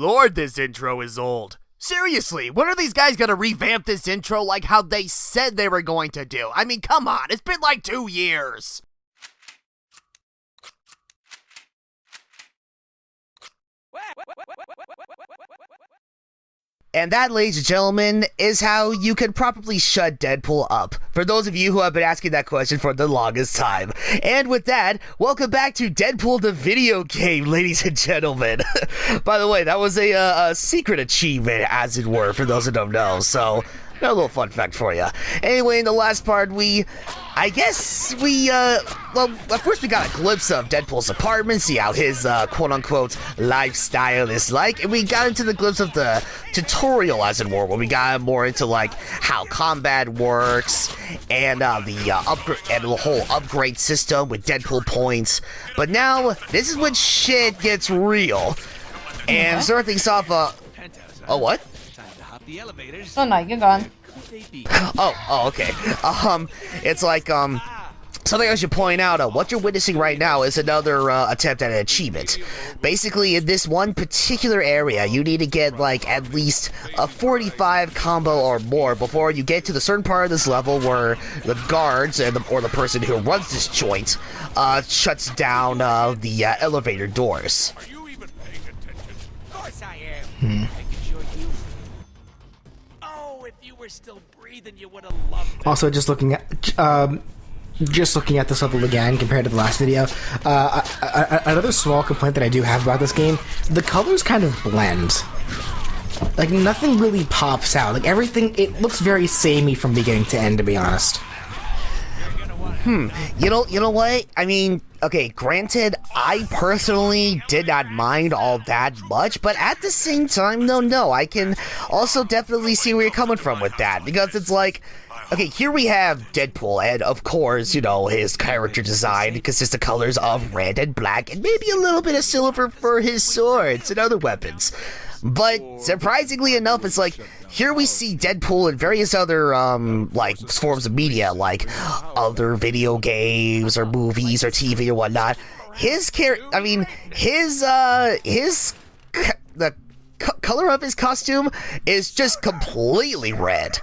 lord, this intro is old. Seriously, when are these guys gonna revamp this intro like how they said they were going to do? I mean, come on, it's been like 2 years. And that, ladies and gentlemen, is how you could properly shut Deadpool up. For those of you who have been asking that question for the longest time. And with that, welcome back to Deadpool the video game, ladies and gentlemen. By the way, that was a secret achievement, as it were, for those who don't know. So, a little fun fact for you. Anyway, in the last part, well, at first we got a glimpse of Deadpool's apartment, see how his, quote-unquote, lifestyle is like, and we got into the glimpse of the tutorial, as it were, where we got more into, like, how combat works, and, the whole upgrade system with Deadpool points. But now, this is when shit gets real. And start things off, oh, what? Oh no, you're gone. Oh, okay. It's like, something I should point out, what you're witnessing right now is another, attempt at an achievement. Basically, in this one particular area, you need to get, like, at least a 45 combo or more before you get to the certain part of this level where the guards, or the person who runs this joint, shuts down, the, elevator doors. Are you even paying attention? Of course I am. If you were still breathing, you would have loved it. Also, just looking at this level again compared to the last video, another small complaint that I do have about this game: the colors kind of blend. Like nothing really pops out. Like everything, it looks very samey from beginning to end. To be honest. You know what? I mean, okay, granted, I personally did not mind all that much, but at the same time, no, I can also definitely see where you're coming from with that, because it's like, okay, here we have Deadpool, and of course, his character design consists of colors of red and black, and maybe a little bit of silver for his swords and other weapons. But surprisingly enough, it's like, here we see Deadpool in various other, like, forms of media, like other video games or movies or TV or whatnot. The color of his costume is just completely red.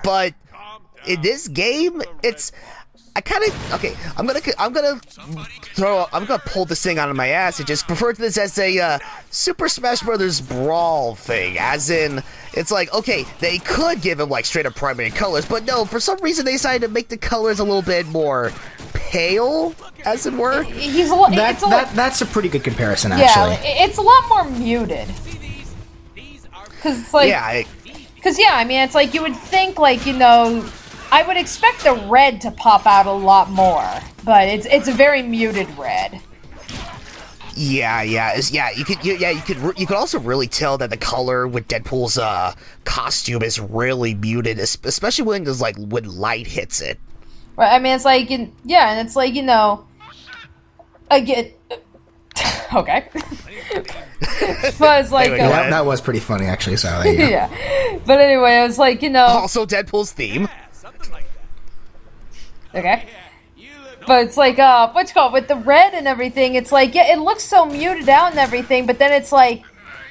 But in this game, I'm gonna pull this thing out of my ass and just refer to this as a Super Smash Brothers Brawl thing, as in, it's like, okay, they could give him like straight up primary colors, but no, for some reason they decided to make the colors a little bit more pale, as it were. That's a pretty good comparison, actually. Yeah, it's a lot more muted. Cause it's like, it's like you would think, like, I would expect the red to pop out a lot more, but it's a very muted red. You could also really tell that the color with Deadpool's costume is really muted, especially when light hits it. Right. I mean, it's like, and it's like, I get. Okay. But it's like that was pretty funny, actually. So there you go. Yeah. But anyway, it was like, Also, Deadpool's theme. Okay. But it's like, with the red and everything, it's like, yeah, it looks so muted out and everything, but then it's like,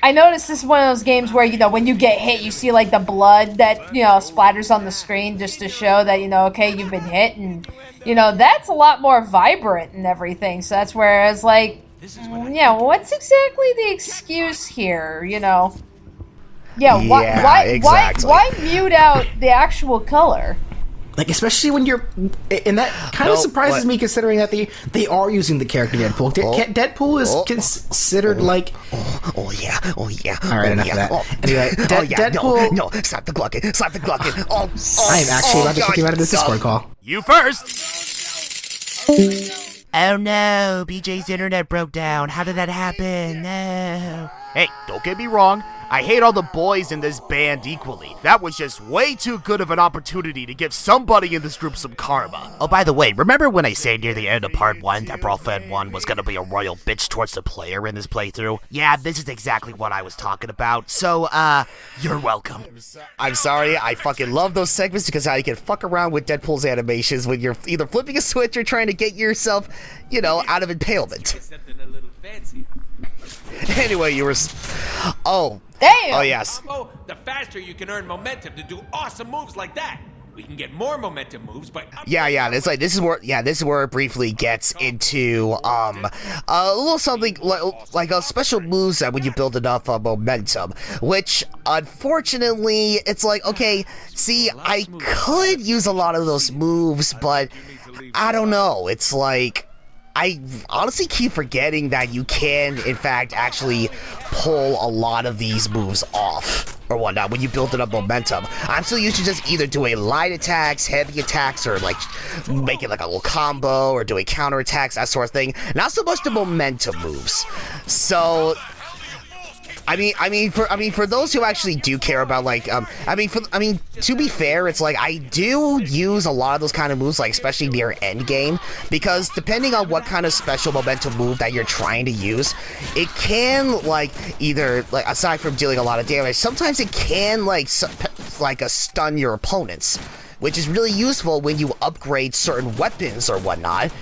I noticed this is one of those games where, when you get hit, you see, like, the blood that, splatters on the screen just to show that, okay, you've been hit, and, that's a lot more vibrant and everything, so that's where I was like, what's exactly the excuse here, why mute out the actual color? Like, especially when you're... And that kind of surprises me, considering that they are using the character Deadpool. Deadpool is considered like... Oh, yeah. Alright, enough of that. Anyway, Deadpool... No, stop the glucking. I am actually about to kick you out of this Discord call. You first! Oh no, BJ's internet broke down. How did that happen? No. Hey, don't get me wrong. I hate all the boys in this band equally. That was just way too good of an opportunity to give somebody in this group some karma. Oh, by the way, remember when I said near the end of part 1 that Brawl Fan 1 was gonna be a royal bitch towards the player in this playthrough? Yeah, this is exactly what I was talking about, so, you're welcome. I'm sorry, I fucking love those segments because how you can fuck around with Deadpool's animations when you're either flipping a switch or trying to get yourself, out of impalement. Anyway, you were... Oh. Damn! Oh, yes. Oh, the faster you can earn momentum to do awesome moves like that. We can get more momentum moves by... Yeah, it's like, this is where it briefly gets into, a little something, like a special moveset when you build enough momentum, which, unfortunately, it's like, okay, see, I could use a lot of those moves, but, I don't know, it's like... I honestly keep forgetting that you can, in fact, actually pull a lot of these moves off or whatnot when you build enough momentum. I'm still used to just either doing light attacks, heavy attacks, or like making like a little combo or doing counter attacks, that sort of thing. Not so much the momentum moves. So... I mean, for those who actually do care about, like, to be fair, it's like, I do use a lot of those kind of moves, like, especially near end game, because depending on what kind of special momentum move that you're trying to use, it can, like, either, like, aside from dealing a lot of damage, sometimes it can, like, stun your opponents, which is really useful when you upgrade certain weapons or whatnot,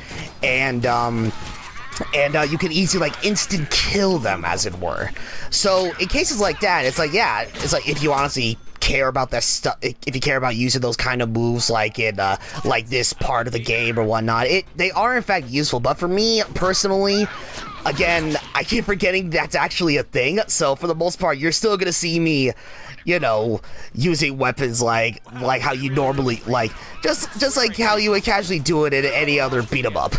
and you can easily, like, instant kill them, as it were. So, in cases like that, it's like, yeah, it's like, if you honestly care about that stuff, if you care about using those kind of moves, like in, like this part of the game or whatnot, they are, in fact, useful. But for me, personally, again, I keep forgetting that's actually a thing, so for the most part, you're still gonna see me, you know, using weapons like how you normally, like, just like how you would casually do it in any other beat-em-up.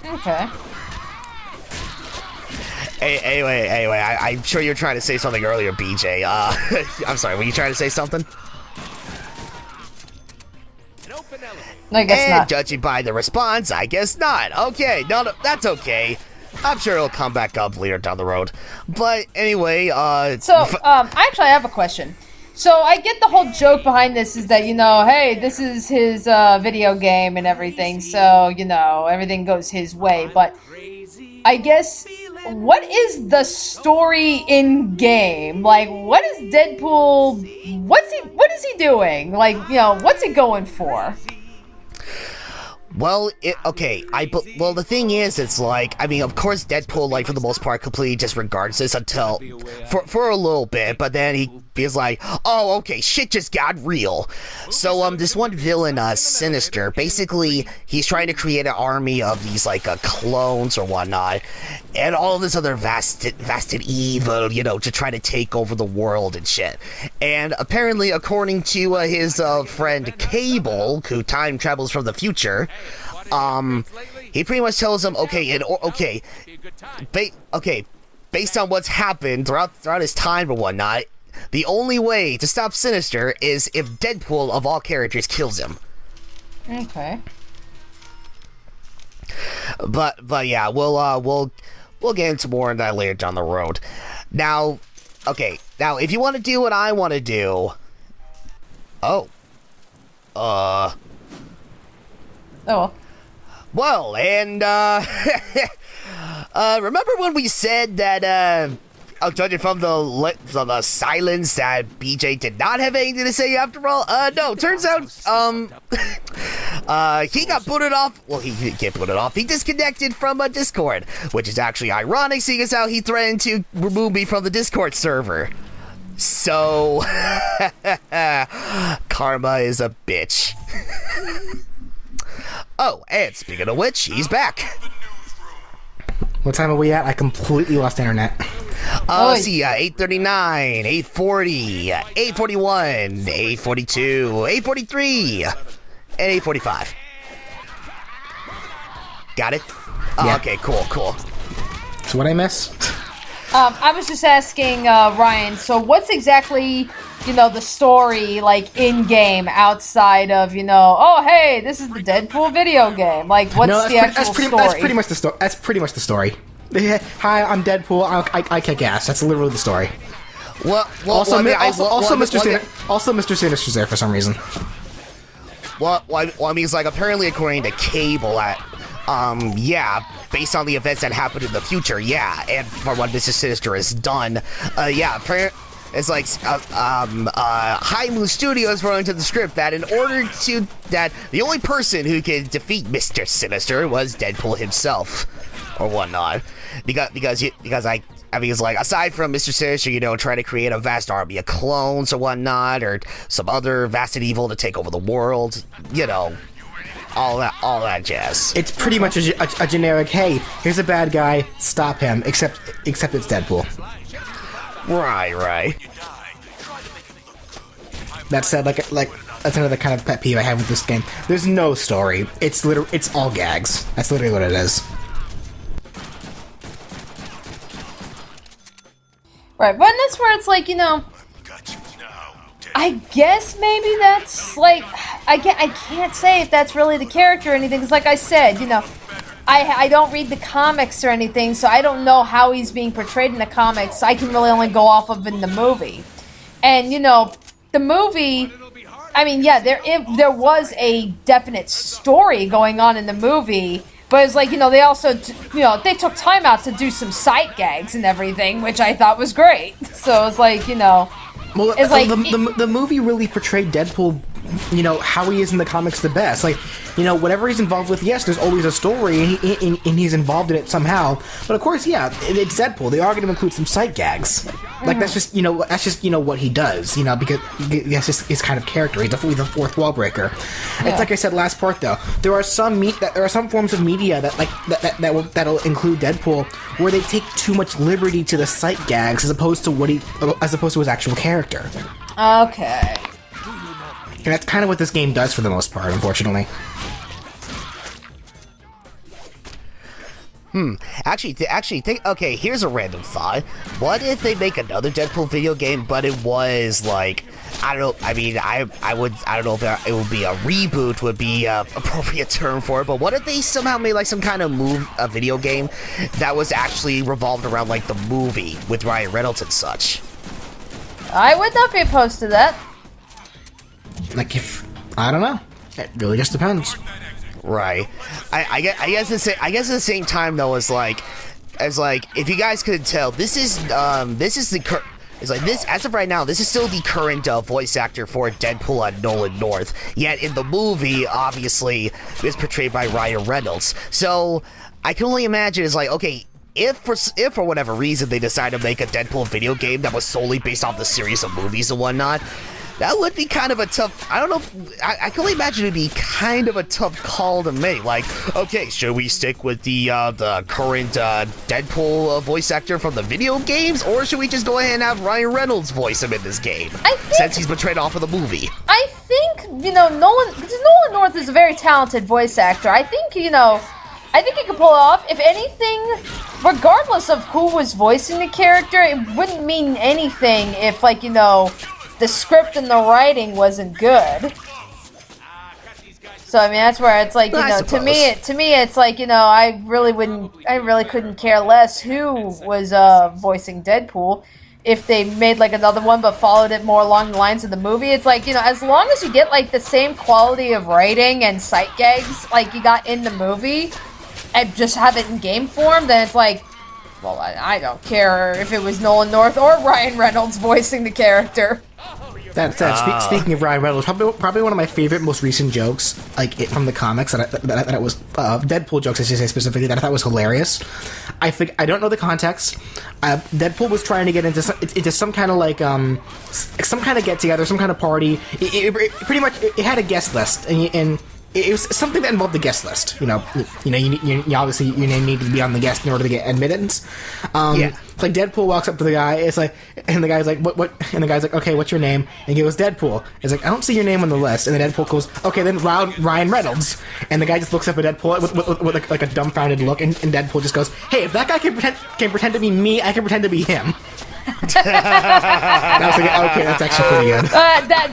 Okay. Anyway, I'm sure you're trying to say something earlier, BJ. I'm sorry, were you trying to say something? I guess not. Judging by the response, I guess not. Okay, no, that's okay. I'm sure it'll come back up later down the road. But anyway, actually, I have a question. So I get the whole joke behind this is that, you know, hey, this is his video game and everything, so, you know, everything goes his way. But I guess, what is the story in game? Like, what is Deadpool? What is he doing? Like, you know, what's he going for? Well, well, the thing is, it's like, I mean, of course, Deadpool, like, for the most part, completely disregards this until, for a little bit, but then he feels like, oh, okay, shit just got real. So, this one villain, Sinister, basically, he's trying to create an army of these, like, clones or whatnot, and all of this other vasted evil, you know, to try to take over the world and shit. And apparently, according to his friend Cable, who time travels from the future, he pretty much tells him, based on what's happened throughout his time or whatnot, the only way to stop Sinister is if Deadpool, of all characters, kills him. Okay. But yeah, we'll get into more on that later down the road. Now, if you want to do what I want to do, well, and, remember when we said that, judging from the silence, that BJ did not have anything to say after all? No, turns out, he got booted off. Well, he can't put it off. He disconnected from a Discord, which is actually ironic, seeing as how he threatened to remove me from the Discord server. So, karma is a bitch. Oh, and speaking of which, he's back. What time are we at? I completely lost internet. Let's see, 8:39, 8:40, 8:41, 8:42, 8:43, and 8:45. Got it? Yeah. Okay, cool. So what I miss? I was just asking Ryan, so what's exactly, you know, the story, like, in-game, outside of, you know, oh, hey, this is the Deadpool video game. Like, what's the actual story? That's pretty much the story. That's pretty much the story. Hi, I'm Deadpool. I kick ass. That's literally the story. Also, Mr. Sinister's there for some reason. Well, I mean, it's like, apparently, according to Cable, based on the events that happened in the future, and for what Mr. Sinister has done, it's like, High Moon Studios wrote into the script that that the only person who could defeat Mr. Sinister was Deadpool himself. or whatnot, because I mean, it's like, aside from Mr. Sinister, trying to create a vast army of clones or whatnot, or some other vast and evil to take over the world, all that jazz. It's pretty much a generic, hey, here's a bad guy, stop him, except it's Deadpool. Right. That said, like that's another kind of pet peeve I have with this game. There's no story. It's all gags. That's literally what it is. Right, but that's where it's like, I guess maybe that's like, I can't say if that's really the character or anything, because like I said, I don't read the comics or anything, so I don't know how he's being portrayed in the comics. I can really only go off of in the movie. And, the movie, I mean, yeah, there was a definite story going on in the movie, but it's like, they also, they took time out to do some sight gags and everything, which I thought was great. So it's like, well, it's like the movie really portrayed Deadpool, how he is in the comics the best. Like, whatever he's involved with, yes, there's always a story, and he's involved in it somehow. But of course, yeah, it's Deadpool. They are going to include some sight gags. Like, that's just what he does, because that's just his kind of character. He's definitely the fourth wall breaker. Yeah. It's like I said last part, though. There are some forms of media that'll include Deadpool where they take too much liberty to the sight gags as opposed to his actual character. Okay. And that's kind of what this game does for the most part, unfortunately. Actually, think. Okay, here's a random thought. What if they make another Deadpool video game, but it was like, I don't know. I mean, I don't know if it would be a reboot would be a appropriate term for it. But what if they somehow made like some kind of a video game that was actually revolved around like the movie with Ryan Reynolds and such? I would not be opposed to that. Like, I don't know. It really just depends. Right. I guess at the same time though, as like if you guys could tell, this is as of right now, this is still the current voice actor for Deadpool, Nolan North. Yet in the movie, obviously, it's portrayed by Ryan Reynolds. So I can only imagine it's like, okay, if for whatever reason they decide to make a Deadpool video game that was solely based off the series of movies and whatnot, that would be kind of a tough, I don't know, I can only imagine it'd be kind of a tough call to make. Like, okay, should we stick with the current Deadpool voice actor from the video games, or should we just go ahead and have Ryan Reynolds voice him in this game, since he's portrayed off of the movie? I think, Nolan North is a very talented voice actor. I think he could pull it off. If anything, regardless of who was voicing the character, it wouldn't mean anything if, like, the script and the writing wasn't good. So I mean, that's where it's like, to me it's like, I really couldn't care less who was voicing Deadpool. If they made like another one but followed it more along the lines of the movie, it's like, as long as you get like the same quality of writing and sight gags like you got in the movie and just have it in game form, then it's like, well, I don't care if it was Nolan North or Ryan Reynolds voicing the character. Speaking of Ryan Reynolds, probably one of my favorite, most recent jokes, like from the comics, that it was Deadpool jokes, I should say specifically, that I thought was hilarious. I don't know the context. Deadpool was trying to get into some kind of like some kind of get together, some kind of party. It pretty much had a guest list, and it was something that involved the guest list. You obviously your name needed to be on the guest in order to get admittance. It's like Deadpool walks up to the guy. It's like, and the guy's like, what? And the guy's like, okay, what's your name? And he goes, Deadpool. It's like, I don't see your name on the list. And then Deadpool goes, okay, then Ryan Reynolds. And the guy just looks up at Deadpool with like a dumbfounded look, and Deadpool just goes, hey, if that guy can pretend to be me, I can pretend to be him. And I was like, okay, that's actually pretty good.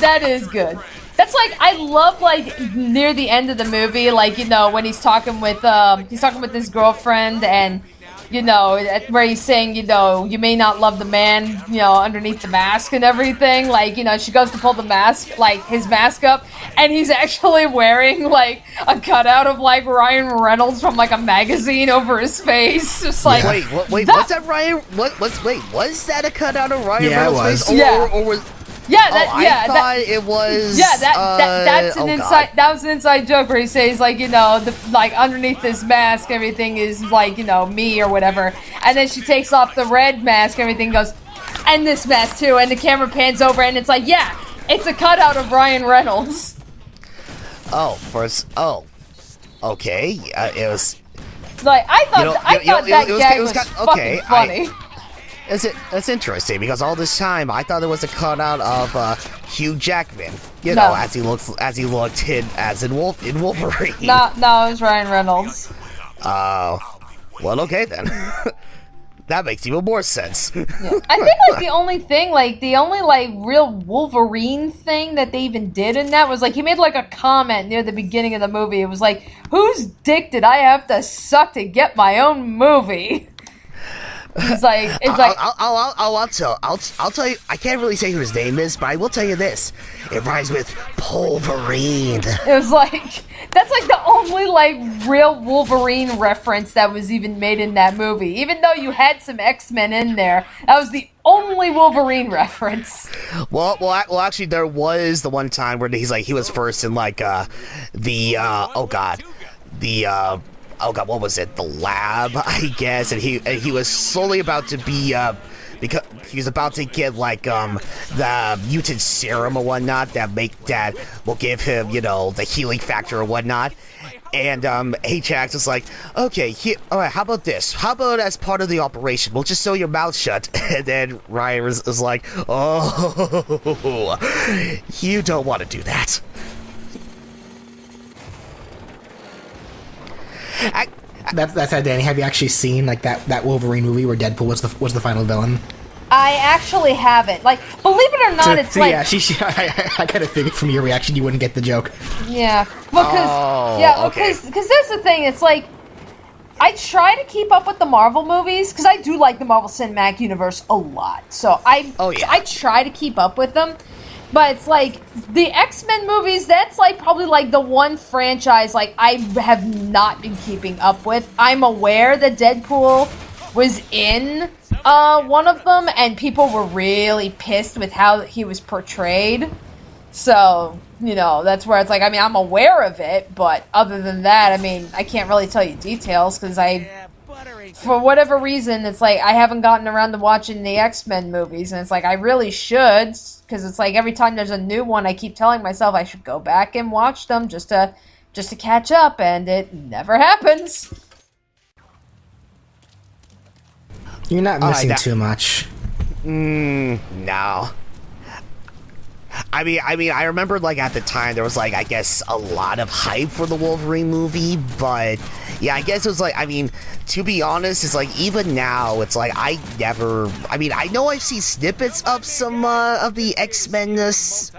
That is good. That's like, I love like near the end of the movie, like, when he's talking with his girlfriend, and where he's saying, you may not love the man, underneath the mask and everything. Like, she goes to pull the mask, like his mask up, and he's actually wearing like a cutout of like Ryan Reynolds from like a magazine over his face. Just like, wait, what's that Ryan? Was that a cutout of Ryan Reynolds' face? Yeah. Or was I thought it was. Yeah, that's an inside. God. That was an inside joke where he says like, you know, like underneath this mask, everything is like, you know, me or whatever, and then she takes off the red mask, everything goes, and this mask too, and the camera pans over, and it's like, yeah, it's a cutout of Ryan Reynolds. Okay. It was. Like I thought that gag was fucking funny. That's interesting because all this time I thought it was a cutout of Hugh Jackman. You know, as he looked in Wolverine. No, it was Ryan Reynolds. Well, okay then. That makes even more sense. Yeah. I think like the only real Wolverine thing that they even did in that was like he made like a comment near the beginning of the movie. It was like, "Whose dick did I have to suck to get my own movie?" It's like I'll tell you. I can't really say who his name is, but I will tell you this: it rhymes with Wolverine. It was like that's like the only like real Wolverine reference that was even made in that movie. Even though you had some X-Men in there, that was the only Wolverine reference. Well, actually, there was the one time where he was first in like what was it? The lab, I guess, and he was slowly about to be because he was about to get like the mutant serum or whatnot that will give him, you know, the healing factor or whatnot. And Ajax was like, okay, all right, how about this? How about as part of the operation, we'll just sew your mouth shut. And then Ryan was like, oh, you don't want to do that. That's how, Danny. Have you actually seen like that Wolverine movie where Deadpool was the final villain? I actually haven't. Like, believe it or not, it's like... Yeah, I kind of figured from your reaction you wouldn't get the joke. Yeah. Because that's the thing, it's like, I try to keep up with the Marvel movies, because I do like the Marvel Cinematic Universe a lot. So I try to keep up with them. But it's like, the X-Men movies, that's like probably like the one franchise like I have not been keeping up with. I'm aware that Deadpool was in one of them, and people were really pissed with how he was portrayed. So, you know, that's where it's like, I mean, I'm aware of it, but other than that, I mean, I can't really tell you details, because for whatever reason, it's like, I haven't gotten around to watching the X-Men movies, and it's like, I really should, because it's like, every time there's a new one, I keep telling myself I should go back and watch them just to catch up, and it never happens. You're not missing too much. No. I mean, I remember, like, at the time, there was, like, I guess, a lot of hype for the Wolverine movie, but, yeah, I guess it was, like, I mean, to be honest, it's, like, even now, it's, like, I know I've seen snippets of some, of the X-Men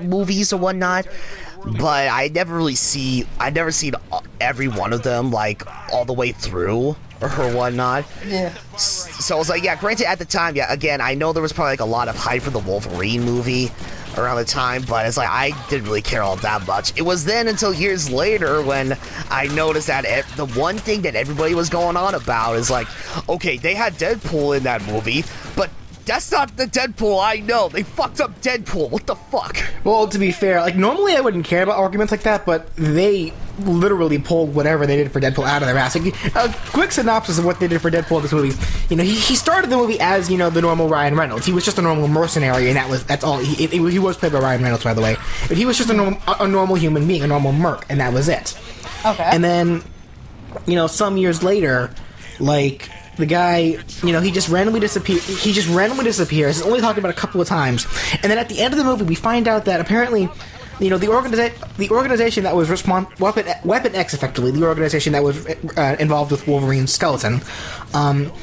movies or whatnot, but I've never seen every one of them, like, all the way through, or whatnot. Yeah. So I was like, yeah, granted, at the time, yeah, again, I know there was probably, like, a lot of hype for the Wolverine movie around the time, but it's like, I didn't really care all that much. It was then until years later when I noticed that the one thing that everybody was going on about is like, okay, they had Deadpool in that movie, but that's not the Deadpool I know. They fucked up Deadpool. What the fuck? Well, to be fair, like, normally I wouldn't care about arguments like that, but they literally pulled whatever they did for Deadpool out of their ass. Like, a quick synopsis of what they did for Deadpool in this movie. You know, he started the movie as, you know, the normal Ryan Reynolds. He was just a normal mercenary, and that's all. He was played by Ryan Reynolds, by the way. But he was just a normal human being, a normal merc, and that was it. Okay. And then, you know, some years later, like, the guy, you know, he just randomly disappears. He's only talked about a couple of times. And then at the end of the movie, we find out that apparently, you know, the organization that was Weapon X, effectively, the organization that was involved with Wolverine's skeleton,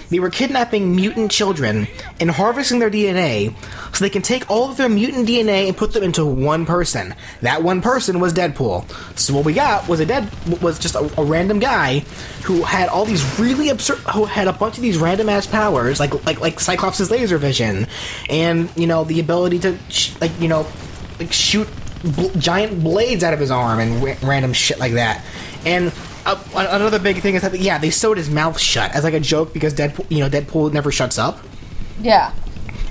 they were kidnapping mutant children and harvesting their DNA so they can take all of their mutant DNA and put them into one person. That one person was Deadpool. So what we got was just a random guy who had all these really absurd, who had a bunch of these random ass powers, like Cyclops' laser vision, and, you know, the ability to shoot giant blades out of his arm and random shit like that. And another big thing is that, yeah, they sewed his mouth shut as like a joke because Deadpool never shuts up. Yeah.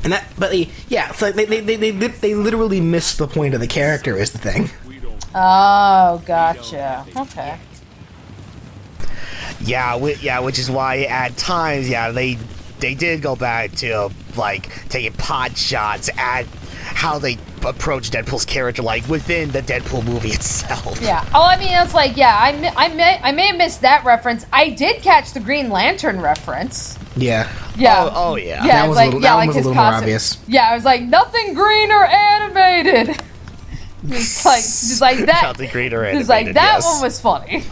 And that, but yeah, it's like they literally missed the point of the character is the thing. Oh, gotcha. Okay. Yeah, which is why at times, they did go back to like taking pot shots at how they approach Deadpool's character, like within the Deadpool movie itself. Yeah. Oh, I mean, it's like, yeah, I may have missed that reference. I did catch the Green Lantern reference. Yeah. Yeah. Oh yeah. Yeah, that was like, that like was a his little more costume. obvious. Yeah, I was like, nothing green or animated. Just like that. Nothing green or animated. Just like that yes. one was funny.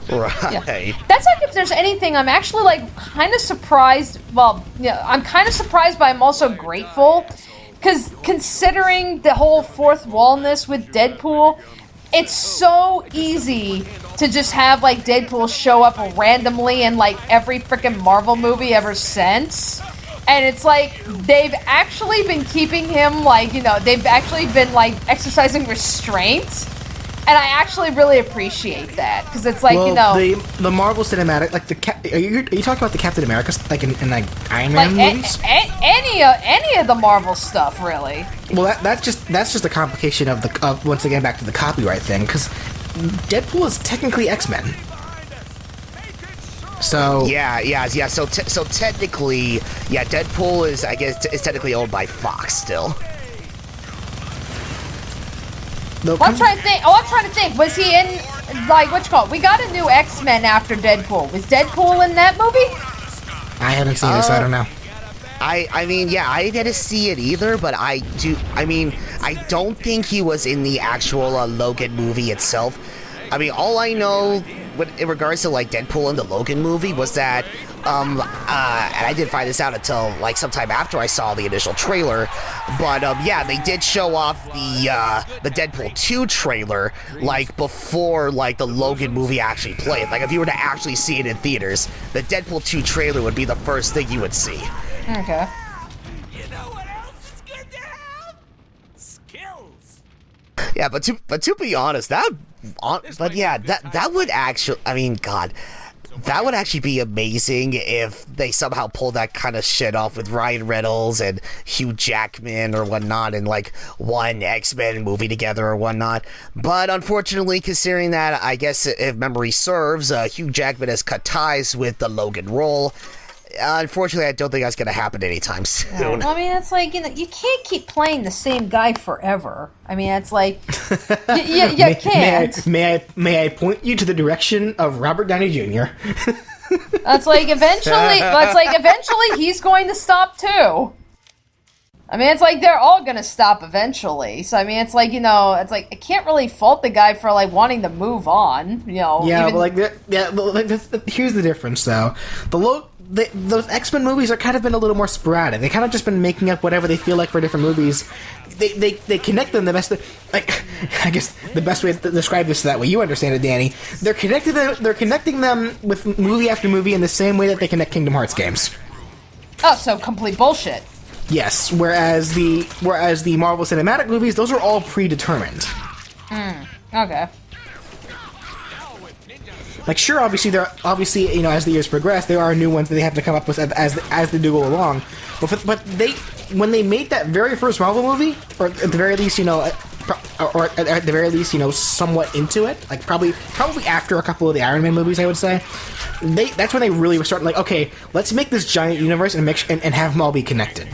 Right. Yeah. That's like if there's anything, I'm actually like kind of surprised. Well, yeah, I'm kind of surprised, but I'm also grateful. Because considering the whole fourth wallness with Deadpool, it's so easy to just have like Deadpool show up randomly in like every freaking Marvel movie ever since. And it's like they've actually been keeping him like, they've actually been like exercising restraint. And I actually really appreciate that because it's like, the Marvel Cinematic, like are you talking about the Captain America, like in like Iron Man like movies? Any of the Marvel stuff, really. Well, that's just a complication of once again back to the copyright thing because Deadpool is technically X-Men. So Yeah. So technically, Deadpool is, I guess, is technically owned by Fox still. I'm trying to think. Was he in, like, what you call it? We got a new X-Men after Deadpool. Was Deadpool in that movie? I haven't seen it, so I don't know. I mean, I didn't see it either, but I don't think he was in the actual Logan movie itself. I mean, all I know in regards to like Deadpool in the Logan movie was that, and I didn't find this out until like sometime after I saw the initial trailer, but they did show off the Deadpool 2 trailer like before like the Logan movie actually played. Like if you were to actually see it in theaters, the Deadpool 2 trailer would be the first thing you would see. Okay. You know what else is good to have? Skills. Yeah, but to be honest, that would actually, I mean, God, that would actually be amazing if they somehow pulled that kind of shit off with Ryan Reynolds and Hugh Jackman or whatnot in like one X-Men movie together or whatnot. But unfortunately, considering that, I guess if memory serves, Hugh Jackman has cut ties with the Logan role. Unfortunately, I don't think that's going to happen anytime soon. Well, I mean, it's like, you can't keep playing the same guy forever. I mean, it's like, you can't. May I point you to the direction of Robert Downey Jr.? That's like, eventually he's going to stop too. I mean, it's like they're all going to stop eventually. So, I mean, it's like, it's like, I can't really fault the guy for like wanting to move on, Yeah, here's the difference though. Those X-Men movies are kind of been a little more sporadic. They kind of just been making up whatever they feel like for different movies. They connect them the best. Like, I guess the best way to describe this so that way you understand it, Danny. They're connecting them with movie after movie in the same way that they connect Kingdom Hearts games. Oh, so complete bullshit. Yes, whereas the Marvel Cinematic movies, those are all predetermined. Okay. Like, sure, obviously, as the years progress, there are new ones that they have to come up with as they do go along. But when they made that very first Marvel movie, or at the very least, or at the very least, somewhat into it, like probably after a couple of the Iron Man movies, I would say, that's when they really were starting. Like, okay, let's make this giant universe and have them all be connected.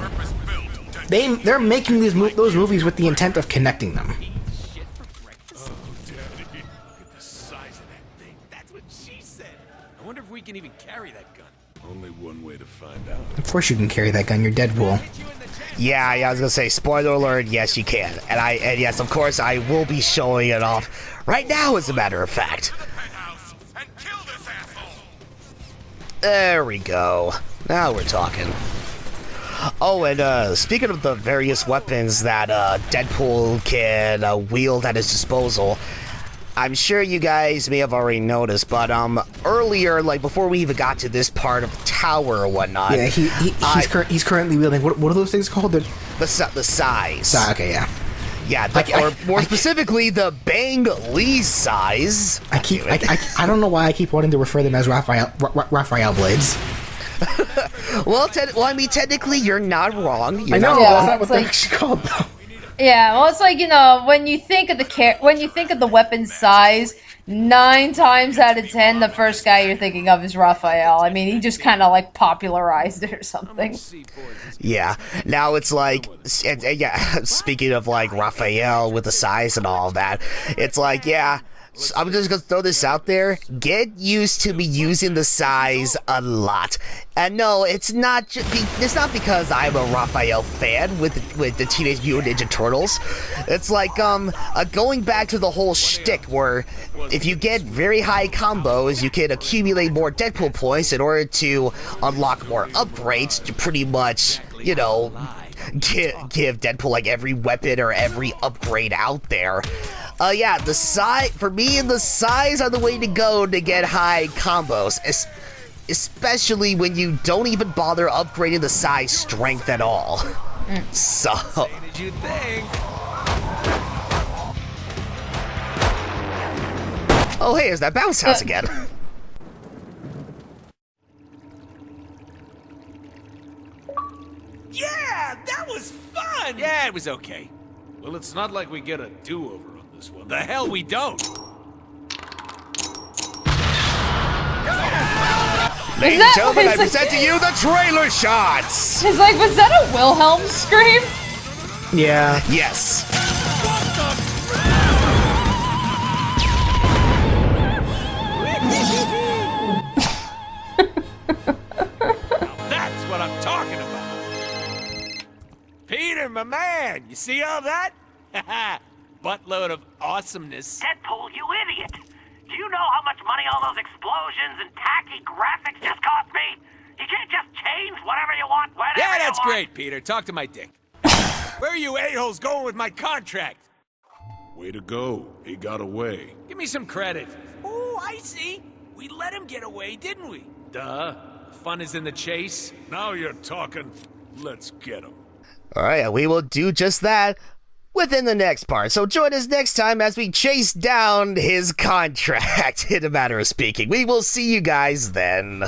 They're making those movies with the intent of connecting them. I wonder if we can even carry that gun. Only one way to find out. Of course you can carry that gun, you're Deadpool. Yeah, I was gonna say, spoiler alert, yes you can. And yes, of course, I will be showing it off right now, as a matter of fact. There we go. Now we're talking. Oh, and speaking of the various weapons that Deadpool can wield at his disposal, I'm sure you guys may have already noticed, but earlier, like before we even got to this part of the tower or whatnot, yeah, he's currently wielding what are those things called? The size. Okay, yeah. Yeah, or more specifically, the Bang Lee size. I don't know why I keep wanting to refer them as Raphael blades. Well, I mean, technically, you're not wrong. You're I know, not Yeah, that's not what it's they're like- actually called, though. Yeah, well, it's like, you know, when you think of the weapon size, 9 times out of 10, the first guy you're thinking of is Raphael. I mean, he just kind of like popularized it or something. Yeah. Now it's like, yeah. Speaking of like Raphael with the size and all that, it's like, yeah. I'm just gonna throw this out there. Get used to me using the size a lot. And no, it's not because I'm a Raphael fan with the Teenage Mutant Ninja Turtles. It's like going back to the whole shtick where if you get very high combos, you can accumulate more Deadpool points in order to unlock more upgrades to pretty much, you know, give Deadpool like every weapon or every upgrade out there. Yeah, the size are the way to go to get high combos, especially when you don't even bother upgrading the size strength at all. So. Did you think? Oh, hey, there's that bounce house again. Yeah, that was fun! Yeah, it was okay. Well, it's not like we get a do-over on this one. The hell we don't! Ladies and gentlemen, I present to you the trailer shots! It's like, was that a Wilhelm scream? Yeah. Yes. That's what I'm talking about! Peter, my man, you see all that? Buttload of awesomeness. Deadpool, you idiot! Do you know how much money all those explosions and tacky graphics just cost me? You can't just change whatever you want, whenever Yeah, you that's want. great, Peter. Talk to my dick. Where are you a-holes going with my contract? Way to go. He got away. Give me some credit. Oh, I see. We let him get away, didn't we? Duh. Fun is in the chase. Now you're talking. Let's get him. Alright, we will do just that within the next part. So join us next time as we chase down his contract, in a matter of speaking. We will see you guys then.